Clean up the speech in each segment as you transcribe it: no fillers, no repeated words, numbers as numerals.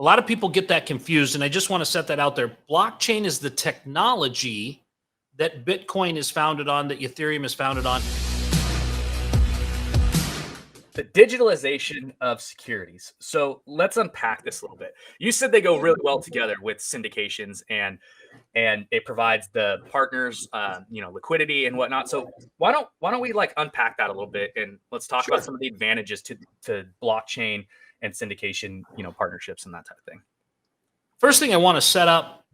A lot of people get that confused, and I just want to set that out there. Blockchain is the technology that Bitcoin is founded on, that Ethereum is founded on. The digitalization of securities. So let's unpack this a little bit. You said they go really well together with syndications, and it provides the partners, liquidity and whatnot. So why don't we like unpack that a little bit, and let's talk about some of the advantages to blockchain and syndication, partnerships and that type of thing. First thing I want to set up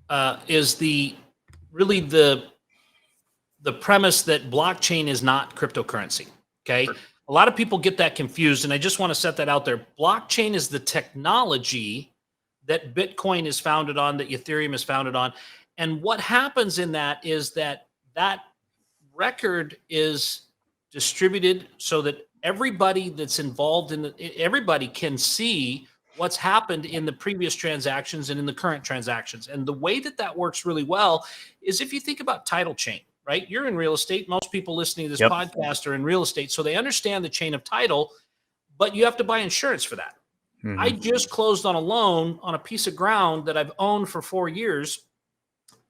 is the premise that blockchain is not cryptocurrency. Okay. Sure. A lot of people get that confused, and I just want to set that out there. Blockchain is the technology that Bitcoin is founded on, that Ethereum is founded on. And what happens in that is that record is distributed so that everybody that's involved in everybody can see what's happened in the previous transactions and in the current transactions. And the way that works really well is if you think about title chain, right? You're in real estate. Most people listening to this podcast are in real estate, so they understand the chain of title, but you have to buy insurance for that. Mm-hmm. I just closed on a loan on a piece of ground that I've owned for 4 years,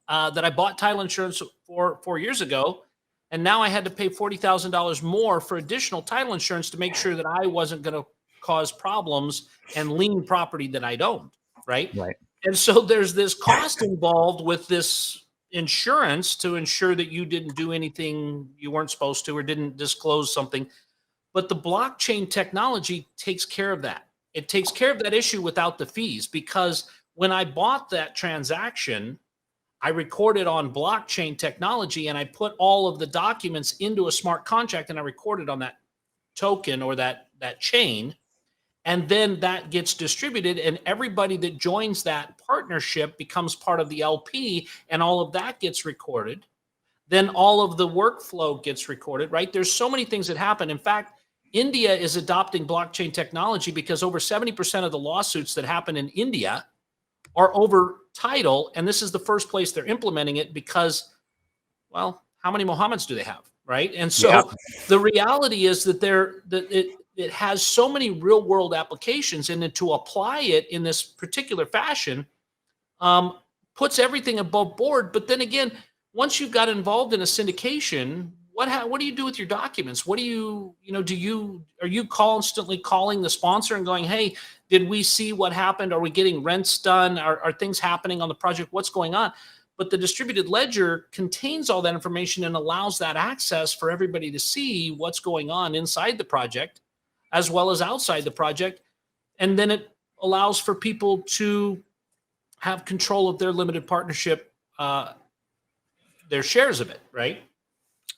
that I bought title insurance for 4 years ago. And now I had to pay $40,000 more for additional title insurance to make sure that I wasn't going to cause problems and lien property that I'd owned, right? Right. And so there's this cost involved with this insurance to ensure that you didn't do anything you weren't supposed to or didn't disclose something. But the blockchain technology takes care of that. It takes care of that issue without the fees, because when I bought that transaction, I recorded on blockchain technology and I put all of the documents into a smart contract and I recorded on that token or that chain. And then that gets distributed, and everybody that joins that partnership becomes part of the LP, and all of that gets recorded. Then all of the workflow gets recorded, right? There's so many things that happen. In fact, India is adopting blockchain technology because over 70% of the lawsuits that happen in India are over title, and this is the first place they're implementing it because, well, how many Mohammeds do they have, right? And so the reality is that it has so many real world applications, and then to apply it in this particular fashion puts everything above board. But then again, once you've got involved in a syndication, what do you do with your documents? What do you, are you constantly calling the sponsor and going, hey, did we see what happened? Are we getting rents done? Are things happening on the project? What's going on? But the distributed ledger contains all that information and allows that access for everybody to see what's going on inside the project as well as outside the project. And then it allows for people to have control of their limited partnership, their shares of it, right?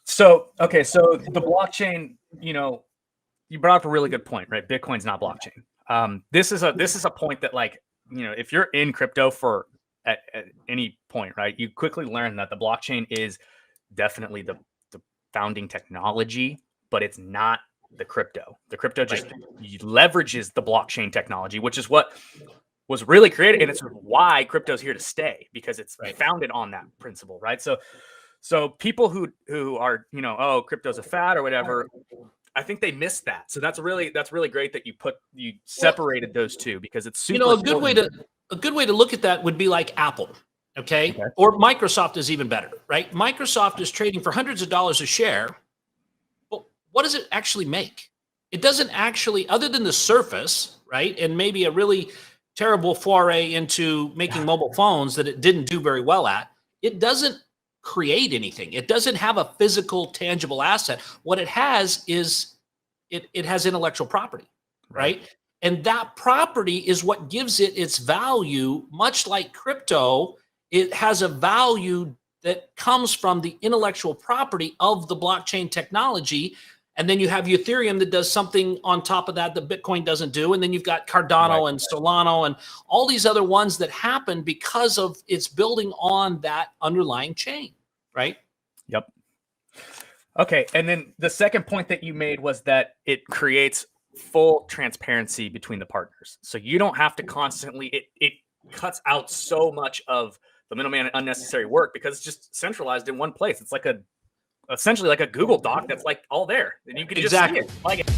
So the blockchain, you brought up a really good point, right? Bitcoin's not blockchain. This is a point that, like, if you're in crypto at any point, right, you quickly learn that the blockchain is definitely the founding technology, but it's not the crypto. The crypto just leverages the blockchain technology, which is what was really created, and it's why crypto's here to stay, because it's founded on that principle, right? So people who are, crypto's a fad or whatever, I think they missed that. So that's really great that you separated those two, because it's super a good way to look at that would be like Apple, okay? Or Microsoft is even better, right? Microsoft is trading for hundreds of dollars a share. But what does it actually make? It doesn't actually, other than the surface, right? And maybe a really terrible foray into making mobile phones that it didn't do very well at, it doesn't create anything. It doesn't have a physical, tangible asset. What it has is it has intellectual property, right? And that property is what gives it its value. Much like crypto, it has a value that comes from the intellectual property of the blockchain technology. And then you have Ethereum that does something on top of that Bitcoin doesn't do. And then you've got Cardano and Solana and all these other ones that happen because of it's building on that underlying chain, right? Yep. Okay. And then the second point that you made was that it creates full transparency between the partners. So you don't have to constantly, it cuts out so much of the middleman unnecessary work because it's just centralized in one place. It's like essentially like a Google Doc that's like all there, and you can just see it. Like it.